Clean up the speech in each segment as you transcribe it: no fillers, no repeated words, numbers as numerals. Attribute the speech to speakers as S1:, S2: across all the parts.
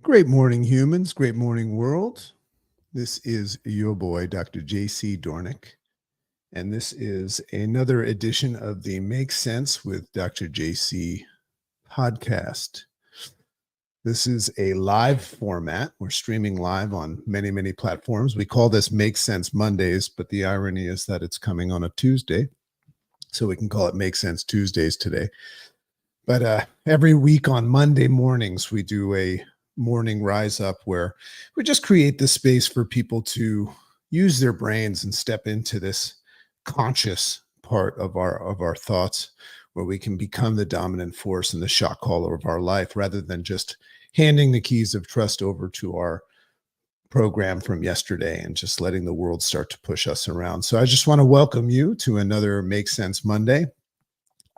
S1: Great morning, humans. Great morning, world. This is your boy, Dr. JC Doornick, and this is another edition of the Make Sense with Dr. JC podcast. This is a live format. We're streaming live on many, many platforms. We call this Make Sense Mondays, but the irony is that it's coming on a Tuesday. So we can call it Make Sense Tuesdays today. But every week on Monday mornings, we do a morning rise up where we just create the space for people to use their brains and step into this conscious part of our thoughts, where we can become the dominant force and the shot caller of our life, rather than just handing the keys of trust over to our program from yesterday and just letting the world start to push us around. So I just want to welcome you to another Make Sense Monday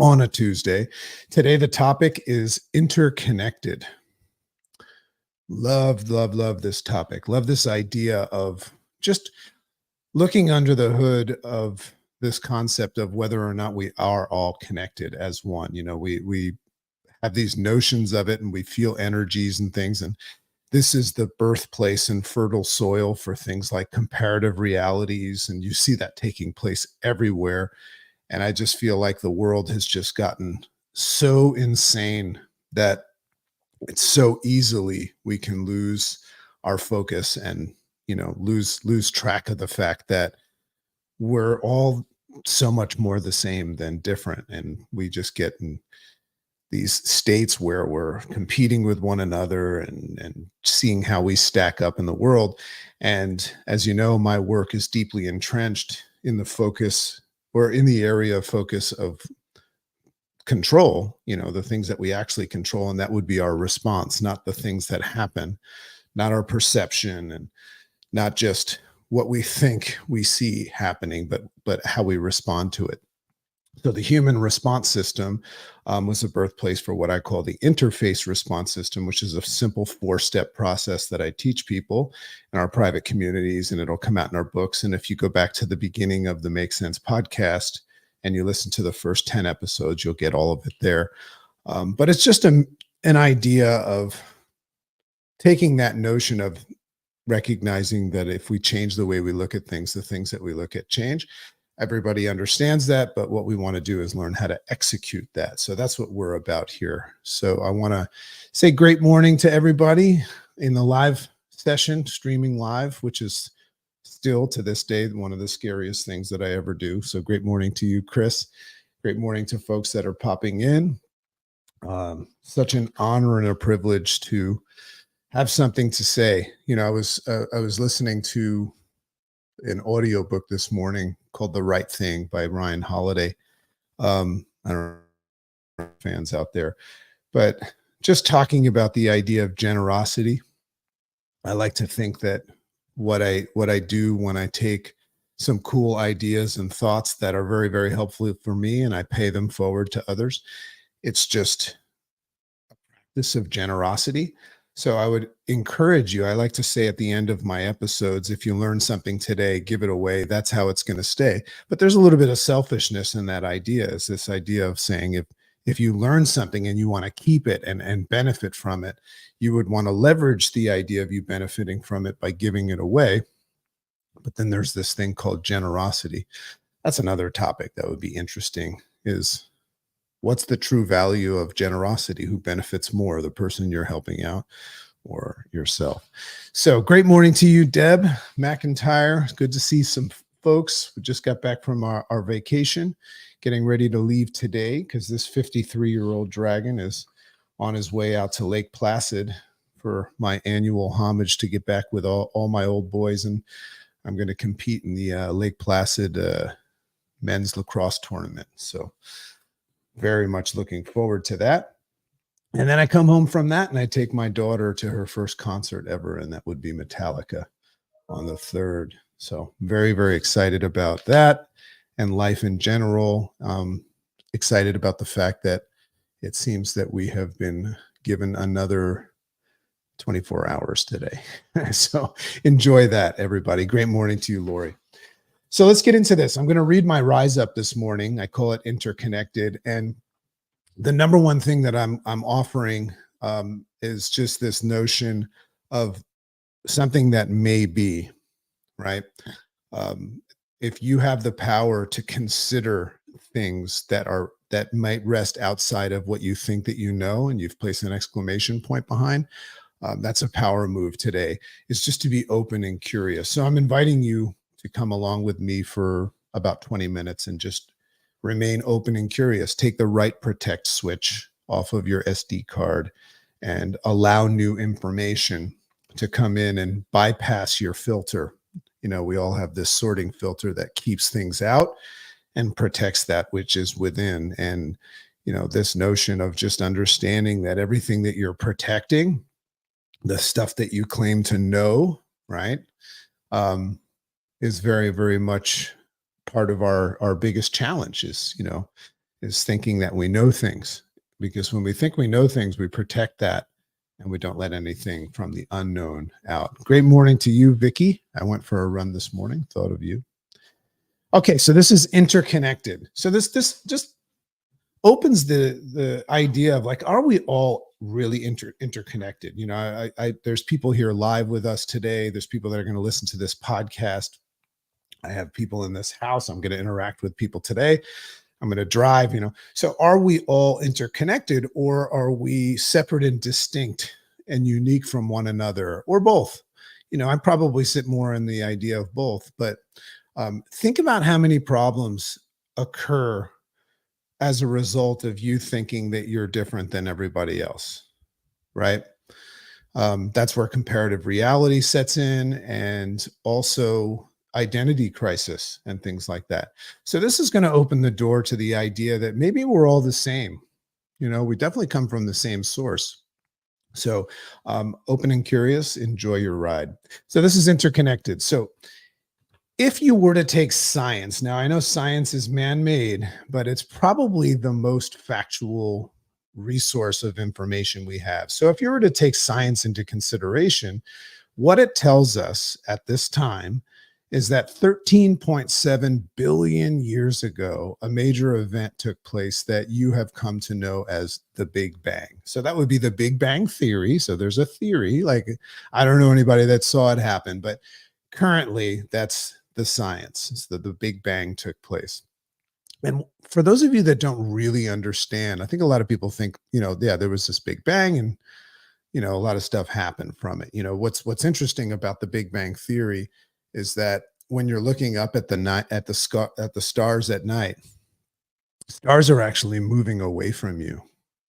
S1: on a Tuesday. Today, the topic is interconnected. Love this topic. Love this idea of just looking under the hood of this concept of whether or not we are all connected as one. You know, we have these notions of it and we feel energies and things. And this is the birthplace and fertile soil for things like comparative realities. And you see that taking place everywhere. And I just feel like the world has just gotten so insane that it's so easily we can lose our focus and, lose track of the fact that we're all so much more the same than different. And we just get in these states where we're competing with one another and seeing how we stack up in the world. And as you know, my work is deeply entrenched in the focus, or in the area of focus of control, the things that we actually control. And that would be our response, not the things that happen, not our perception, and not just what we think we see happening, but how we respond to it. So the human response system was a birthplace for what I call the interface response system, which is a simple 4-step process that I teach people in our private communities, and it'll come out in our books. And if you go back to the beginning of the Make Sense podcast and you listen to the first 10 episodes, you'll get all of it there. But it's just an idea of taking that notion of recognizing that if we change the way we look at things, the things that we look at change. Everybody understands that, but what we want to do is learn how to execute that. So that's what we're about here. So I want to say great morning to everybody in the live session, streaming live, which is still to this day one of the scariest things that I ever do. So great morning to you, Chris. Great morning to folks that are popping in. Such an honor and a privilege to have something to say. I was listening to an audiobook this morning called The Right Thing by Ryan Holiday. I don't know fans out there, but just talking about the idea of generosity. I like to think that what I do when I take some cool ideas and thoughts that are very, very helpful for me and I pay them forward to others, it's just a practice of generosity. So I would encourage you, I like to say at the end of my episodes, if you learn something today, give it away. That's how it's going to stay. But there's a little bit of selfishness in that idea. Is this idea of saying if you learn something and you want to keep it and benefit from it, you would want to leverage the idea of you benefiting from it by giving it away. But then there's this thing called generosity. That's another topic that would be interesting, is what's the true value of generosity? Who benefits more, the person you're helping out or yourself? So great morning to you, Deb McIntyre. Good to see some folks. We just got back from our vacation, getting ready to leave today because this 53-year-old dragon is on his way out to Lake Placid for my annual homage to get back with all my old boys. And I'm going to compete in the Lake Placid men's lacrosse tournament. So very much looking forward to that. And then I come home from that and I take my daughter to her first concert ever, and that would be Metallica on the 3rd. So very, very excited about that and life in general. Excited about the fact that it seems that we have been given another 24 hours today. So enjoy that, everybody. Great morning to you, Lori. So let's get into this. I'm going to read my rise up this morning. I call it interconnected. And the number one thing that I'm offering is just this notion of something that may be, right? Um, if you have the power to consider things that might rest outside of what you think that you know, and you've placed an exclamation point behind, that's a power move today, is just to be open and curious. So I'm inviting you to come along with me for about 20 minutes and just remain open and curious. Take the right protect switch off of your SD card and allow new information to come in and bypass your filter. We all have this sorting filter that keeps things out and protects that which is within. And, this notion of just understanding that everything that you're protecting, the stuff that you claim to know, right, um, is very, very much part of our biggest challenge is thinking that we know things. Because when we think we know things, we protect that and we don't let anything from the unknown out. Great morning to you, Vicky. I went for a run this morning, thought of you. Okay, so this is interconnected. So this just opens the idea of like, are we all really interconnected? There's people here live with us today. There's people that are going to listen to this podcast. I have people in this house. I'm going to interact with people today. I'm going to drive. So are we all interconnected, or are we separate and distinct and unique from one another, or both? I probably sit more in the idea of both, but think about how many problems occur as a result of you thinking that you're different than everybody else, right? That's where comparative reality sets in, and also identity crisis and things like that. So this is going to open the door to the idea that maybe we're all the same. We definitely come from the same source. So open and curious, enjoy your ride. So this is interconnected. So if you were to take science, now I know science is man-made, but it's probably the most factual resource of information we have. So if you were to take science into consideration, what it tells us at this time is that 13.7 billion years ago, a major event took place that you have come to know as the Big Bang. So that would be the Big Bang theory. So there's a theory, like I don't know anybody that saw it happen, but currently that's the science. It's the Big Bang took place. And for those of you that don't really understand, I think a lot of people think, yeah, there was this Big Bang and, a lot of stuff happened from it. What's interesting about the Big Bang theory is that when you're looking up at the night, at the stars at night, stars are actually moving away from you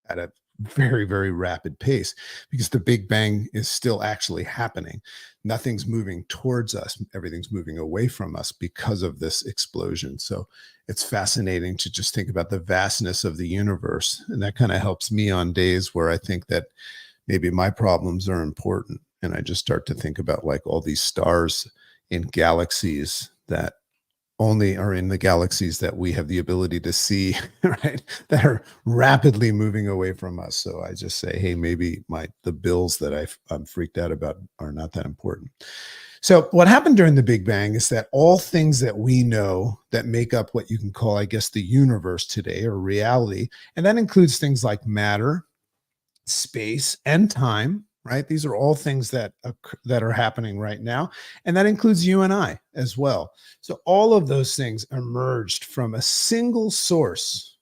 S1: at a very, very rapid pace, because the Big Bang is still actually happening. Nothing's moving towards us. Everything's moving away from us because of this explosion. So it's fascinating to just think about the vastness of the universe. And that kind of helps me on days where I think that maybe my problems are important. And I just start to think about like all these stars in galaxies that only are in the galaxies that we have the ability to see, right? That are rapidly moving away from us. So I just say, hey, maybe the bills that I'm freaked out about are not that important. So what happened during the Big Bang is that all things that we know that make up what you can call, I guess, the universe today, or reality, and that includes things like matter, space, and time, right? These are all things that are happening right now, and that includes you and I as well. So all of those things emerged from a single source.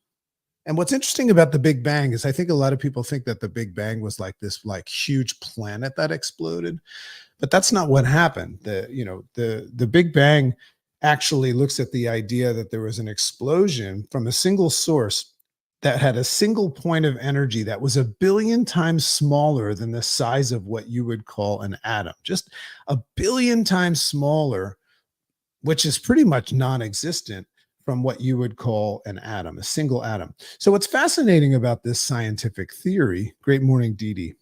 S1: And what's interesting about the Big Bang is I think a lot of people think that the Big Bang was like this like huge planet that exploded, but that's not what happened. The Big Bang actually looks at the idea that there was an explosion from a single source that had a single point of energy that was 1 billion times smaller than the size of what you would call an atom, just 1 billion times smaller, which is pretty much non-existent from what you would call an atom, a single atom. So what's fascinating about this scientific theory, great morning, Dee Dee.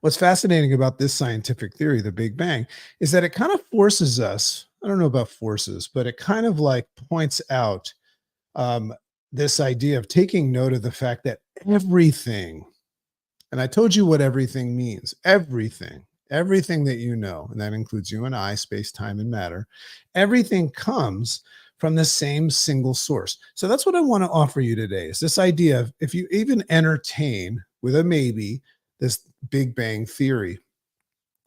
S1: What's fascinating about this scientific theory, the Big Bang, is that it kind of forces us, I don't know about forces, but it kind of like points out um, this idea of taking note of the fact that everything, and I told you what everything means, everything that you know, and that includes you and I, space, time, and matter, everything comes from the same single source. So that's what I want to offer you today, is this idea of, if you even entertain with a maybe, this Big Bang theory.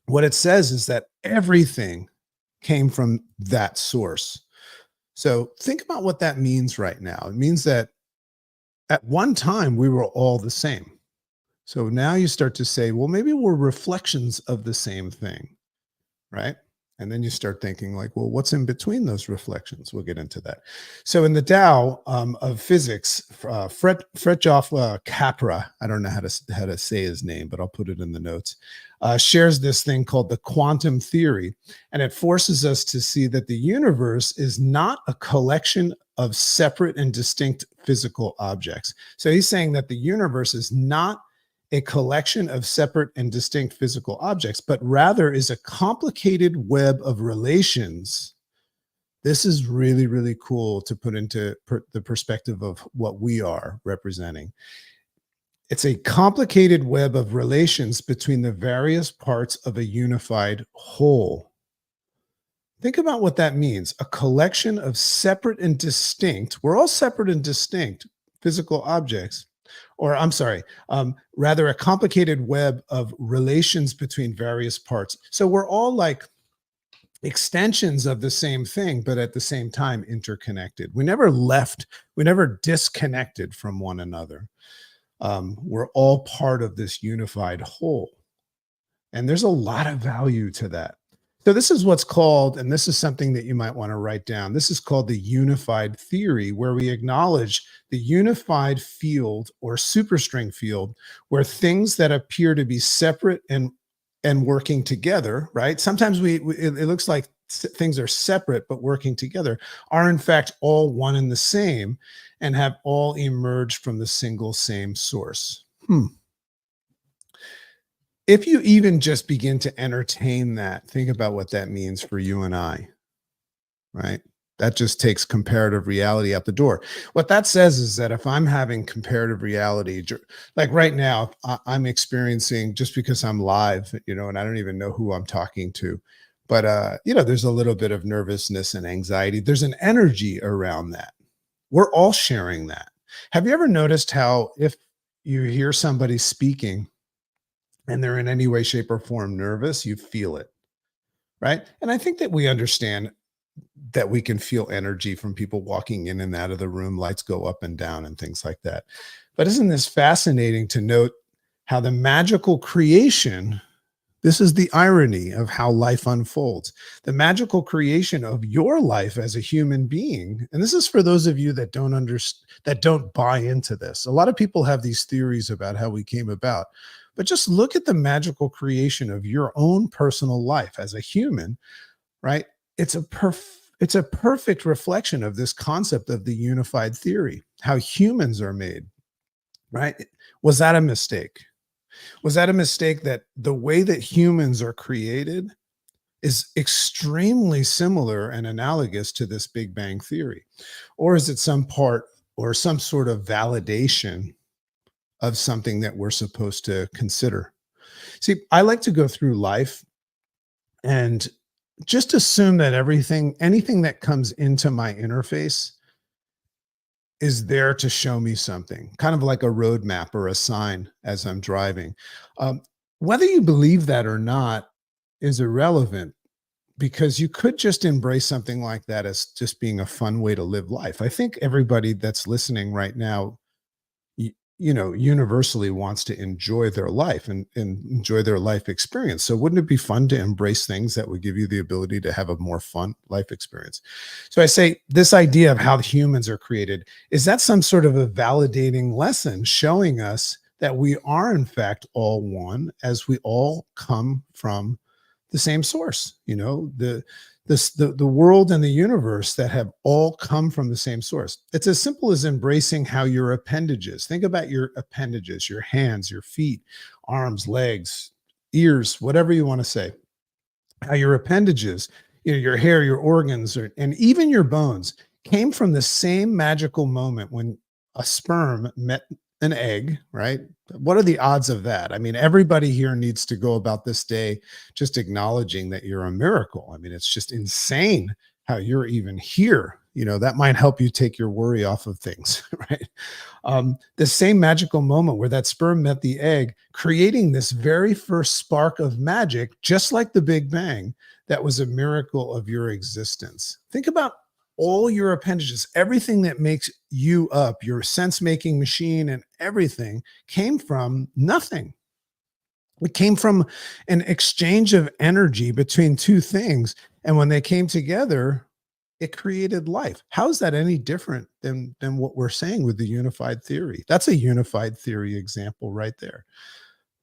S1: What it says is that everything came from that source. So think about what that means right now. It means that at one time we were all the same. So now you start to say, well, maybe we're reflections of the same thing, right? And then you start thinking like, well, what's in between those reflections? We'll get into that. So in the Tao of physics, Fritjof Capra, I don't know how to say his name, but I'll put it in the notes, shares this thing called the quantum theory. And it forces us to see that the universe is not a collection of separate and distinct physical objects. So he's saying that the universe is not a collection of separate and distinct physical objects, but rather is a complicated web of relations. This is really, really cool to put into the perspective of what we are representing. It's a complicated web of relations between the various parts of a unified whole. Think about what that means. A collection of separate and distinct, we're all separate and distinct physical objects, or I'm sorry, rather a complicated web of relations between various parts. So we're all like extensions of the same thing, but at the same time interconnected. We never left, we never disconnected from one another. We're all part of this unified whole. And there's a lot of value to that. So this is what's called, and this is something that you might want to write down. This is called the unified theory, where we acknowledge the unified field or superstring field, where things that appear to be separate and working together, right? Sometimes it looks like things are separate but working together, are in fact all one and the same, and have all emerged from the single same source. If you even just begin to entertain that, think about what that means for you and I, right? That just takes comparative reality out the door. What that says is that if I'm having comparative reality, like right now, I'm experiencing, just because I'm live, and I don't even know who I'm talking to, but there's a little bit of nervousness and anxiety. There's an energy around that. We're all sharing that. Have you ever noticed how if you hear somebody speaking and they're in any way, shape, or form nervous, you feel it, right? And I think that we understand that we can feel energy from people walking in and out of the room, lights go up and down and things like that. But isn't this fascinating to note how the magical creation, this is the irony of how life unfolds, the magical creation of your life as a human being. And this is for those of you that don't understand, that don't buy into this. A lot of people have these theories about how we came about, but just look at the magical creation of your own personal life as a human, right? It's a perfect reflection of this concept of the unified theory, how humans are made, right? Was that a mistake? Was that a mistake that the way that humans are created is extremely similar and analogous to this Big Bang theory? Or is it some part or some sort of validation of something that we're supposed to consider? See, I like to go through life and just assume that anything that comes into my interface is there to show me something, kind of like a roadmap or a sign as I'm driving. Um, Whether you believe that or not is irrelevant, because you could just embrace something like that as just being a fun way to live life. I think everybody that's listening right now, universally wants to enjoy their life and enjoy their life experience. So wouldn't it be fun to embrace things that would give you the ability to have a more fun life experience? So I say this idea of how humans are created, is that some sort of a validating lesson showing us that we are in fact all one, as we all come from the same source, the world and the universe that have all come from the same source. It's as simple as embracing how your appendages, think about your appendages, your hands, your feet, arms, legs, ears, whatever you want to say, how your appendages, your hair, your organs, and even your bones came from the same magical moment when a sperm met an egg, right? What are the odds of that? I mean, everybody here needs to go about this day just acknowledging that you're a miracle. I mean, it's just insane how you're even here. That might help you take your worry off of things, right? The same magical moment where that sperm met the egg, creating this very first spark of magic, just like the Big Bang, that was a miracle of your existence. Think about all your appendages, everything that makes you up, your sense making machine, and everything came from nothing. It came from an exchange of energy between two things. And when they came together, it created life. How is that any different than what we're saying with the unified theory? That's a unified theory example right there.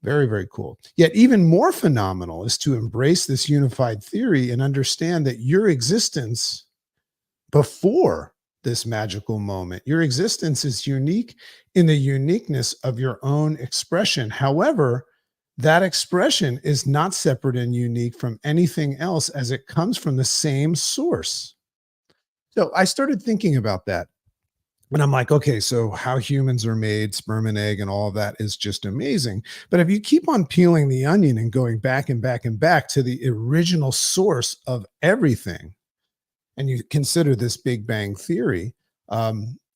S1: Very, very cool. Yet even more phenomenal is to embrace this unified theory and understand that your existence before this magical moment, your existence is unique in the uniqueness of your own expression. However, that expression is not separate and unique from anything else as it comes from the same source. So I started thinking about that. And I'm like, okay, so how humans are made, sperm and egg, and all of that is just amazing. But if you keep on peeling the onion and going back and back and back to the original source of everything, and you consider this Big Bang theory,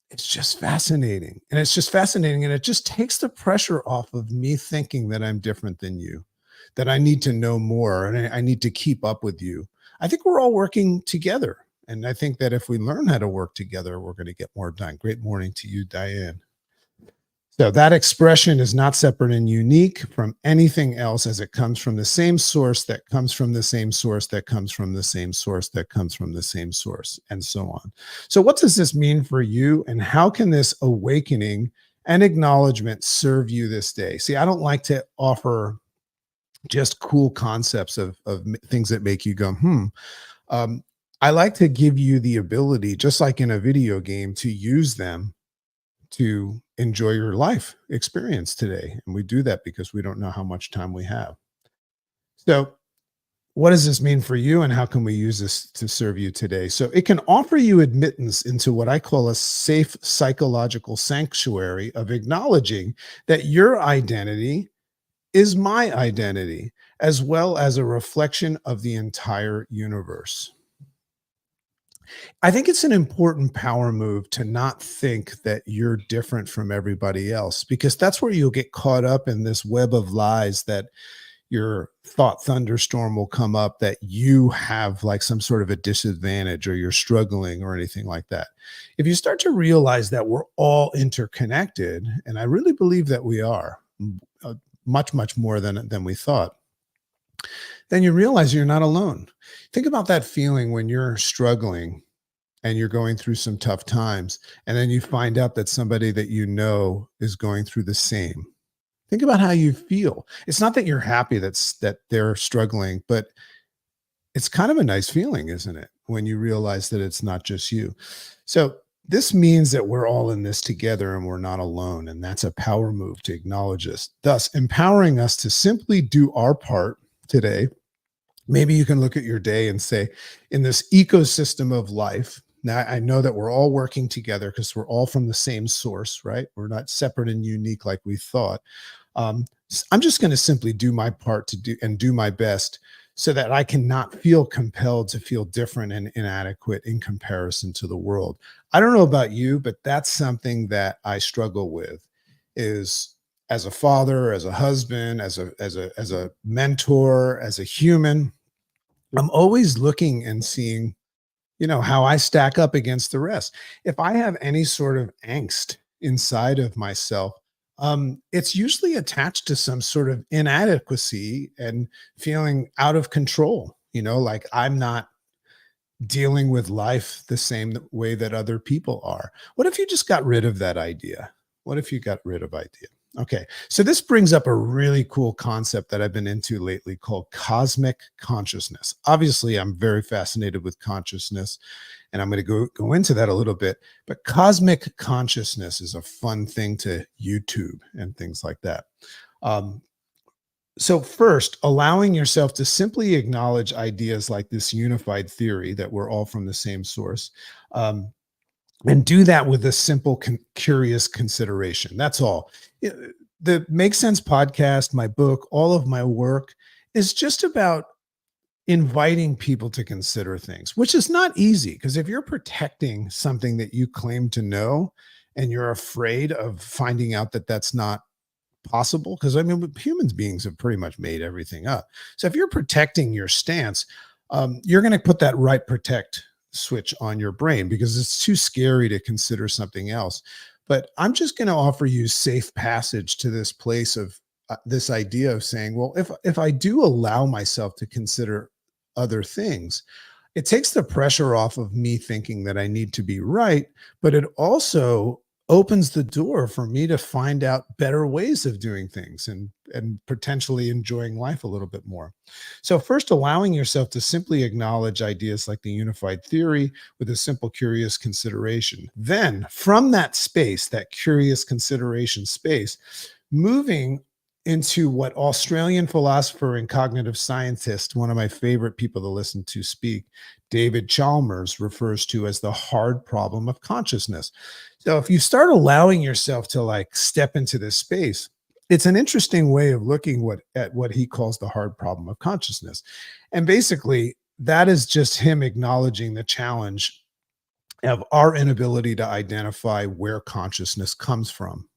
S1: it's just fascinating. And it's just fascinating. And it just takes the pressure off of me thinking that I'm different than you, that I need to know more and I need to keep up with you. I think we're all working together. And I think that if we learn how to work together, we're going to get more done. Great morning to you, Diane. So that expression is not separate and unique from anything else as it comes from the same source that comes from the same source that comes from the same source that comes from the same source, and so on. So what does this mean for you, and how can this awakening and acknowledgement serve you this day? See, I don't like to offer just cool concepts of things that make you go, hmm. Um, I like to give you the ability, just like in a video game, to use them to enjoy your life experience today. And we do that because we don't know how much time we have. So, what does this mean for you, and how can we use this to serve you today? So, it can offer you admittance into what I call a safe psychological sanctuary of acknowledging that your identity is my identity, as well as a reflection of the entire universe. I think it's an important power move to not think that you're different from everybody else, because that's where you'll get caught up in this web of lies that your thought thunderstorm will come up that you have like some sort of a disadvantage or you're struggling or anything like that. If you start to realize that we're all interconnected, and I really believe that we are, much, much more than we thought, then you realize you're not alone. Think about that feeling when you're struggling and you're going through some tough times, and then you find out that somebody that you know is going through the same. Think about how you feel. It's not that you're happy that they're struggling, but it's kind of a nice feeling, isn't it? When you realize that it's not just you. So this means that we're all in this together and we're not alone. And that's a power move to acknowledge this, thus empowering us to simply do our part today. Maybe you can look at your day and say, in this ecosystem of life, now I know that we're all working together because we're all from the same source, right? We're not separate and unique like we thought. I'm just going to simply do my part to do my best so that I cannot feel compelled to feel different and inadequate in comparison to the world. I don't know about you, but that's something that I struggle with, is as a father, as a husband, as a mentor, as a human, I'm always looking and seeing, how I stack up against the rest. If I have any sort of angst inside of myself, it's usually attached to some sort of inadequacy and feeling out of control, like I'm not dealing with life the same way that other people are. What if you just got rid of that idea? What if you got rid of idea? Okay, so this brings up a really cool concept that I've been into lately called cosmic consciousness. Obviously, I'm very fascinated with consciousness, and I'm going to go into that a little bit. But cosmic consciousness is a fun thing to YouTube and things like that. Um, so first, allowing yourself to simply acknowledge ideas like this unified theory that we're all from the same source, and do that with a simple, curious consideration. That's all. The Make Sense podcast, my book, all of my work is just about inviting people to consider things, which is not easy because if you're protecting something that you claim to know and you're afraid of finding out that that's not possible, because I mean, humans beings have pretty much made everything up. So if you're protecting your stance, you're going to put that right protect switch on your brain because it's too scary to consider something else. But I'm just going to offer you safe passage to this place of this idea of saying, well, if I do allow myself to consider other things, it takes the pressure off of me thinking that I need to be right, but it also opens the door for me to find out better ways of doing things and potentially enjoying life a little bit more. So first allowing yourself to simply acknowledge ideas like the unified theory with a simple curious consideration. Then from that space, that curious consideration space, moving into what Australian philosopher and cognitive scientist, one of my favorite people to listen to speak, David Chalmers, refers to as the hard problem of consciousness. So if you start allowing yourself to like step into this space, it's an interesting way of looking at what he calls the hard problem of consciousness. And basically, that is just him acknowledging the challenge of our inability to identify where consciousness comes from.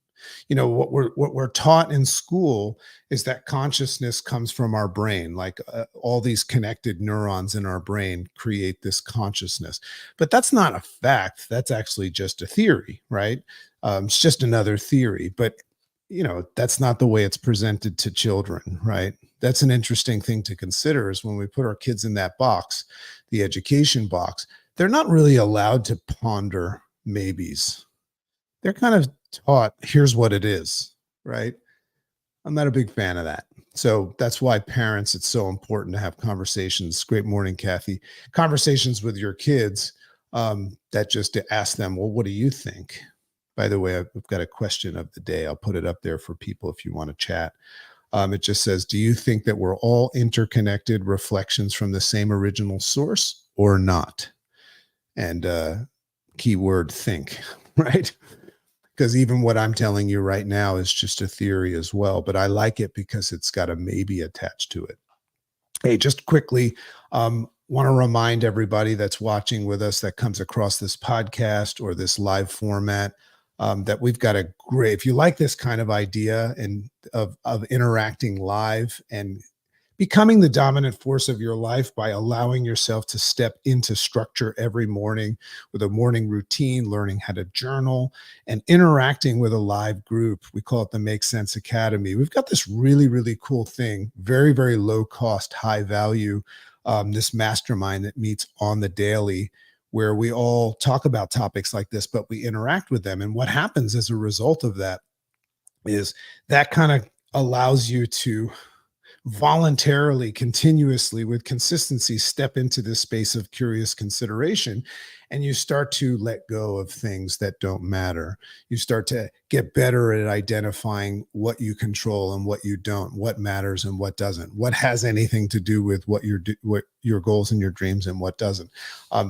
S1: What we're taught in school is that consciousness comes from our brain, like all these connected neurons in our brain create this consciousness, but that's not a fact. That's actually just a theory, right? It's just another theory, but that's not the way it's presented to children, right? That's an interesting thing to consider is when we put our kids in that box, the education box, they're not really allowed to ponder maybes. They're kind of taught, here's what it is, right? I'm not a big fan of that. So that's why parents, it's so important to have conversations. Great morning, Kathy. Conversations with your kids that just to ask them, well, what do you think? By the way, I've got a question of the day. I'll put it up there for people if you want to chat. It just says, do you think that we're all interconnected reflections from the same original source or not? And keyword think, right? Because even what I'm telling you right now is just a theory as well, but I like it because it's got a maybe attached to it. Hey, just quickly, want to remind everybody that's watching with us that comes across this podcast or this live format that we've got a great, if you like this kind of idea and of interacting live and becoming the dominant force of your life by allowing yourself to step into structure every morning with a morning routine, learning how to journal, and interacting with a live group. We call it the Make Sense Academy. We've got this really, really cool thing, very, very low cost, high value, this mastermind that meets on the daily, where we all talk about topics like this, but we interact with them. And what happens as a result of that is that kind of allows you to voluntarily, continuously, with consistency, step into this space of curious consideration. And you start to let go of things that don't matter. You start to get better at identifying what you control and what you don't, what matters and what doesn't, what has anything to do with what your goals and your dreams and what doesn't.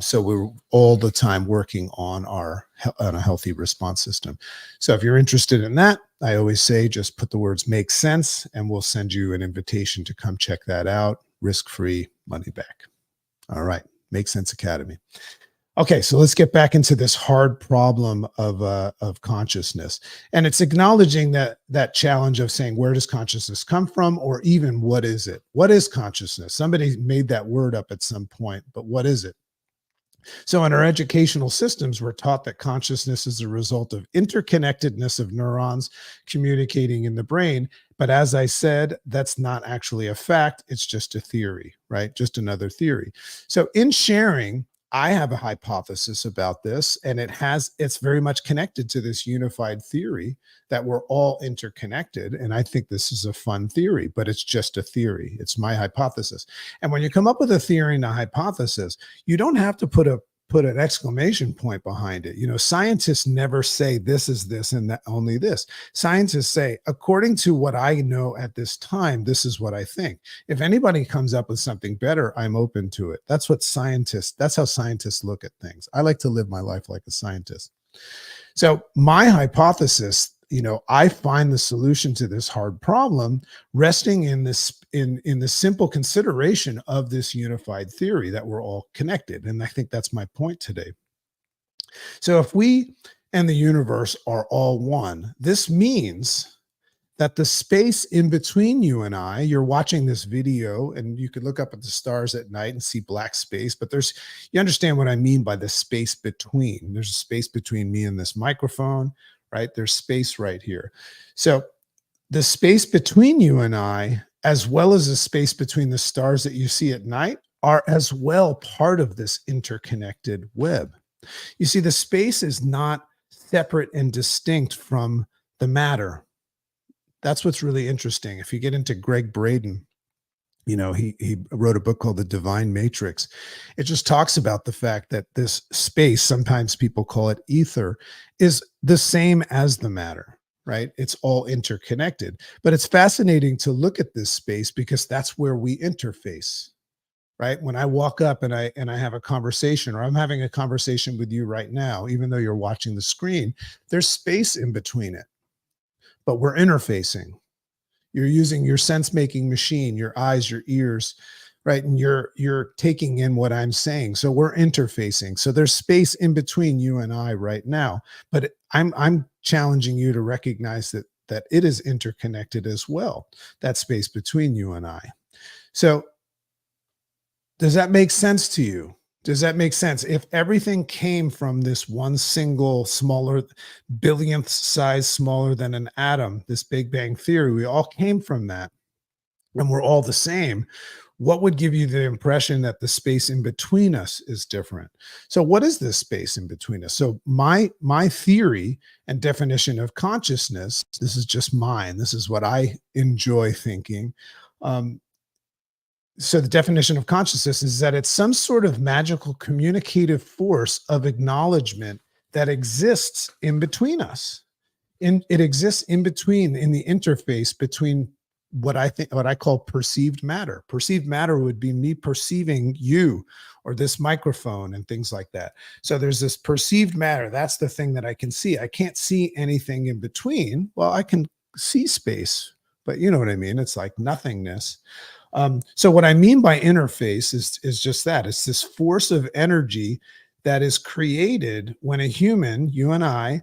S1: So we're all the time working on on a healthy response system. So if you're interested in that, I always say just put the words make sense and we'll send you an invitation to come check that out. Risk-free, money back. All right. Make Sense Academy. Okay, so let's get back into this hard problem of consciousness, and it's acknowledging that challenge of saying, where does consciousness come from, or even what is it? What is consciousness? Somebody made that word up at some point, but what is it? So in our educational systems, we're taught that consciousness is a result of interconnectedness of neurons communicating in the brain. But as I said, that's not actually a fact. It's just a theory, right? Just another theory. So in sharing, I have a hypothesis about this, and it's very much connected to this unified theory that we're all interconnected. And I think this is a fun theory, but it's just a theory. It's my hypothesis. And when you come up with a theory and a hypothesis, you don't have to put an exclamation point behind it. Scientists never say this is this and that only this. Scientists say, according to what I know at this time, this is what I think. If anybody comes up with something better, I'm open to it. That's how scientists look at things. I like to live my life like a scientist. So my hypothesis I find the solution to this hard problem resting in in the simple consideration of this unified theory that we're all connected. And I think that's my point today. So if we and the universe are all one, this means that the space in between you and I, you're watching this video and you could look up at the stars at night and see black space, but you understand what I mean by the space between. There's a space between me and this microphone, right? There's space right here. So the space between you and I, as well as the space between the stars that you see at night, are as well part of this interconnected web. You see, the space is not separate and distinct from the matter. That's what's really interesting. If you get into Greg Braden, he wrote a book called The Divine Matrix. It just talks about the fact that this space, sometimes people call it ether, is the same as the matter, right? It's all interconnected. But it's fascinating to look at this space because that's where we interface, right? When I walk up and I have a conversation, or I'm having a conversation with you right now, even though you're watching the screen, there's space in between it, but we're interfacing. You're using your sense making machine, your eyes, your ears, right? And you're taking in what I'm saying. So we're interfacing. So there's space in between you and I right now. But I'm challenging you to recognize that it is interconnected as well, that space between you and I. So does that make sense to you? Does that make sense? If everything came from this one single smaller, billionth size smaller than an atom, this Big Bang theory, we all came from that and we're all the same, what would give you the impression that the space in between us is different? So what is this space in between us? So my theory and definition of consciousness, this is just mine. This is what I enjoy thinking. So the definition of consciousness is that it's some sort of magical communicative force of acknowledgement that exists in between us. It exists in between, in the interface between what I call perceived matter. Perceived matter would be me perceiving you or this microphone and things like that. So there's this perceived matter. That's the thing that I can see. I can't see anything in between. Well, I can see space, but you know what I mean? It's like nothingness. So what I mean by interface is just that. It's this force of energy that is created when a human, you and I,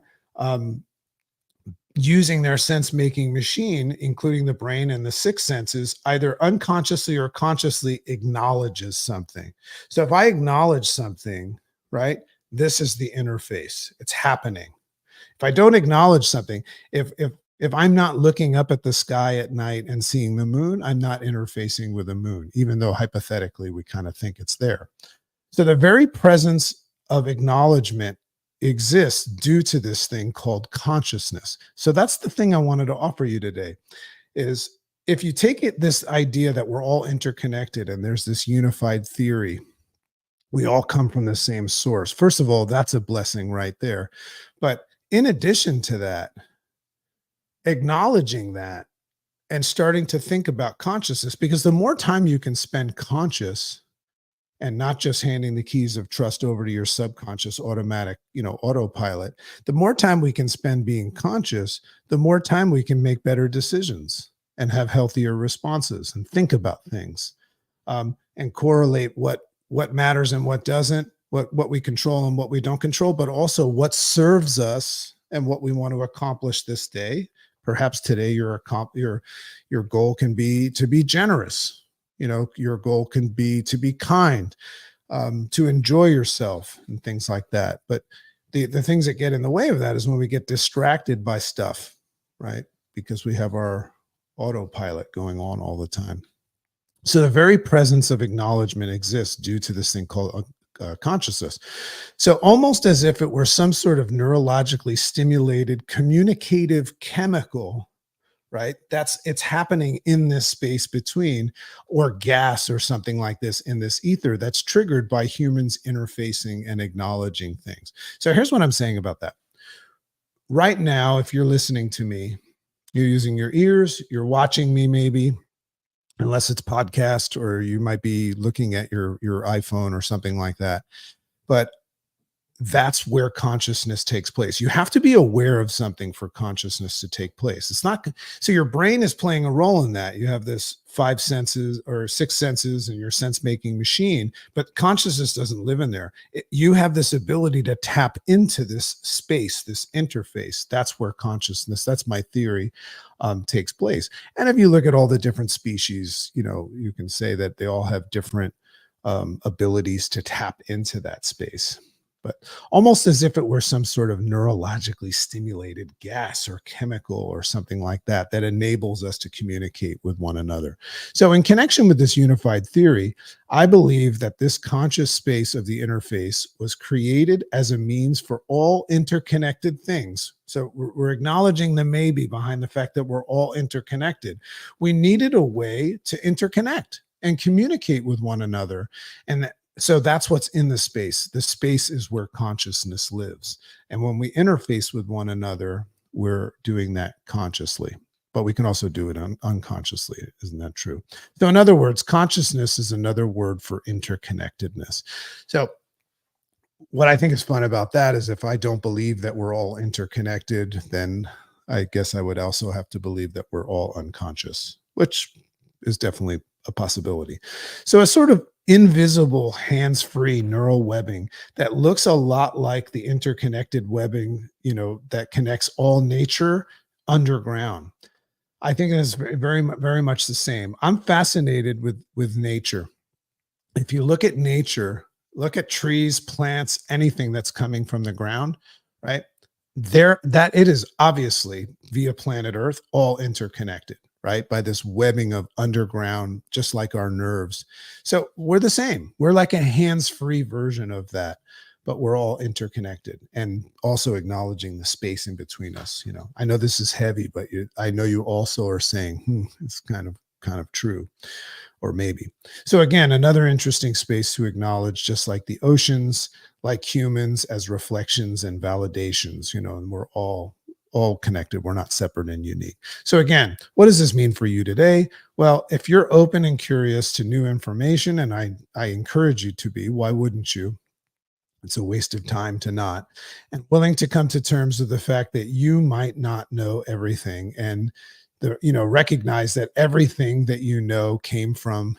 S1: using their sense-making machine, including the brain and the six senses, either unconsciously or consciously acknowledges something. So if I acknowledge something, right, this is the interface. It's happening. If I don't acknowledge something, if I'm not looking up at the sky at night and seeing the moon, I'm not interfacing with the moon, even though hypothetically we kind of think it's there. So the very presence of acknowledgement exists due to this thing called consciousness. So that's the thing I wanted to offer you today is if you take this idea that we're all interconnected and there's this unified theory, we all come from the same source. First of all, that's a blessing right there. But in addition to that, acknowledging that and starting to think about consciousness, because the more time you can spend conscious and not just handing the keys of trust over to your subconscious automatic, autopilot, the more time we can spend being conscious, the more time we can make better decisions and have healthier responses and think about things, and correlate what matters and what doesn't, what we control and what we don't control, but also what serves us and what we want to accomplish this day. Perhaps today your goal can be to be generous. Your goal can be to be kind, to enjoy yourself and things like that. But the things that get in the way of that is when we get distracted by stuff, right? Because we have our autopilot going on all the time. So the very presence of acknowledgement exists due to this thing called consciousness. So almost as if it were some sort of neurologically stimulated communicative chemical, right? It's happening in this space between, or gas or something like this in this ether that's triggered by humans interfacing and acknowledging things. So here's what I'm saying about that. Right now, if you're listening to me, you're using your ears, you're watching me maybe, unless it's podcast, or you might be looking at your iPhone or something like that. But that's where consciousness takes place. You have to be aware of something for consciousness to take place. It's not so your brain is playing a role in that. You have this five senses or six senses and your sense making machine, but consciousness doesn't live in there. You have this ability to tap into this space, this interface. That's where consciousness, that's my theory, takes place. And if you look at all the different species, you can say that they all have different abilities to tap into that space, but almost as if it were some sort of neurologically stimulated gas or chemical or something like that that enables us to communicate with one another. So, in connection with this unified theory, I believe that this conscious space of the interface was created as a means for all interconnected things. So, we're acknowledging the maybe behind the fact that we're all interconnected. We needed a way to interconnect and communicate with one another. And so that's what's in the space. The space is where consciousness lives. And when we interface with one another, we're doing that consciously, but we can also do it unconsciously. Isn't that true? So, in other words, consciousness is another word for interconnectedness. So, what I think is fun about that is if I don't believe that we're all interconnected, then I guess I would also have to believe that we're all unconscious, which is definitely a possibility. So a sort of invisible hands-free neural webbing that looks a lot like the interconnected webbing, that connects all nature underground. I think it is very much the same. I'm fascinated with nature. If you look at nature, look at trees, plants, anything that's coming from the ground, right? There that it is obviously via planet Earth all interconnected, right? By this webbing of underground, just like our nerves. So we're the same. We're like a hands-free version of that, but we're all interconnected and also acknowledging the space in between us. I know this is heavy, but I know you also are saying, it's kind of true, or maybe. So again, another interesting space to acknowledge, just like the oceans, like humans as reflections and validations, and we're all connected. We're not separate and unique. So again, what does this mean for you today? Well, if you're open and curious to new information, and I encourage you to be, why wouldn't you? It's a waste of time to not, and willing to come to terms with the fact that you might not know everything, and recognize that everything that came from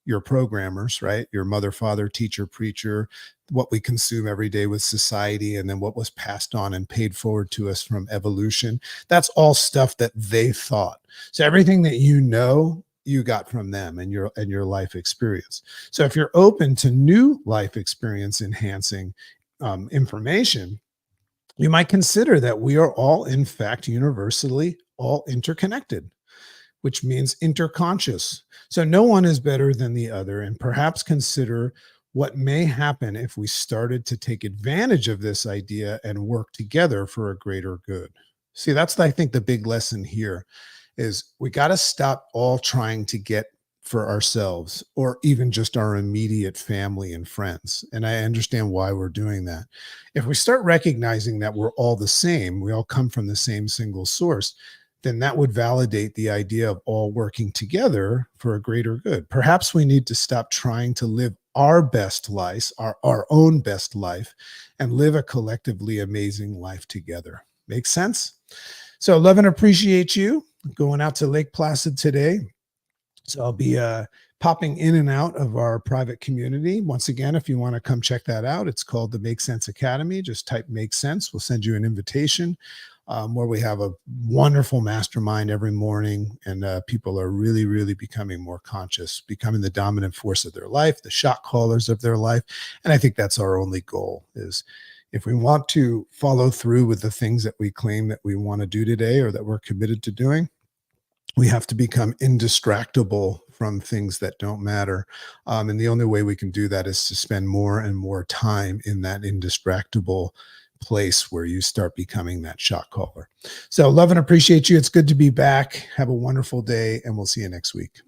S1: your programmers, right? Your mother, father, teacher, preacher, what we consume every day with society, and then what was passed on and paid forward to us from evolution. That's all stuff that they thought. So everything that you got from them and your life experience. So if you're open to new life experience enhancing information, you might consider that we are all, in fact, universally all interconnected, which means interconscious. So no one is better than the other, and perhaps consider what may happen if we started to take advantage of this idea and work together for a greater good. See, that's, I think, the big lesson here is we got to stop all trying to get for ourselves or even just our immediate family and friends. And I understand why we're doing that. If we start recognizing that we're all the same, we all come from the same single source, then that would validate the idea of all working together for a greater good. Perhaps we need to stop trying to live our best lives, our own best life, and live a collectively amazing life together. Make sense? So love and appreciate you. Going out to Lake Placid today. So I'll be popping in and out of our private community. Once again, if you want to come check that out, it's called the Make Sense Academy. Just type Make Sense. We'll send you an invitation where we have a wonderful mastermind every morning. And people are really, really becoming more conscious, becoming the dominant force of their life, the shot callers of their life. And I think that's our only goal is if we want to follow through with the things that we claim that we want to do today or that we're committed to doing, we have to become indistractable from things that don't matter. And the only way we can do that is to spend more and more time in that indistractable place where you start becoming that shot caller. So love and appreciate you. It's good to be back. Have a wonderful day, and we'll see you next week.